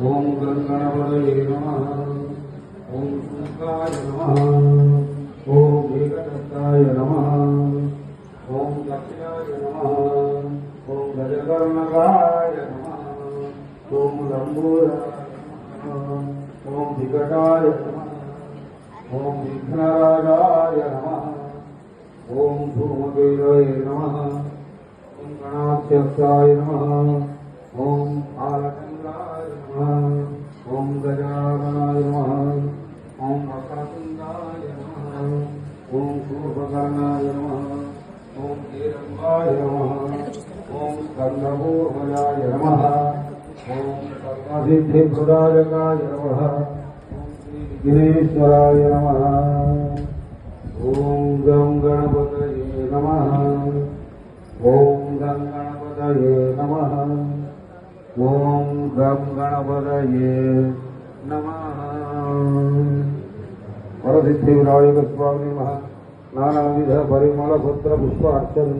ओम गणपतये नमः। ओम शुक्राय नमः। ओम एकदत्ताय नमः। ओम दक्षिणाय नमः। ओम गजकर्णकाय नमः। ओम लंबोदराय नमः। ओम विकटाय नमः। ओम विघ्नराजाय नमः। ओम धूमकेतवे नमः। ओम गणाध्यक्षाय नमः। ओम आलचन्द्राय नमः। ओम गजाननाय नमः। ओम वक्रतुण्डाय नमः। ओम शूर्पकर्णाय नमः। ओम हेरम्बाय नमः। ओम स्कन्दपूर्वजाय नमः। ओम सर्वसिद्धिप्रदायकाय नमः। ओम श्रीविघ्नेश्वराय नमः। ओम गं गणपतये नमः। ओम गं गणपतये नमः। ओम गं गणपतये नमः। वरसिद्धि विनायक स्वामी नमः। नानाविध परिमल पुत्र पुष्प अर्चन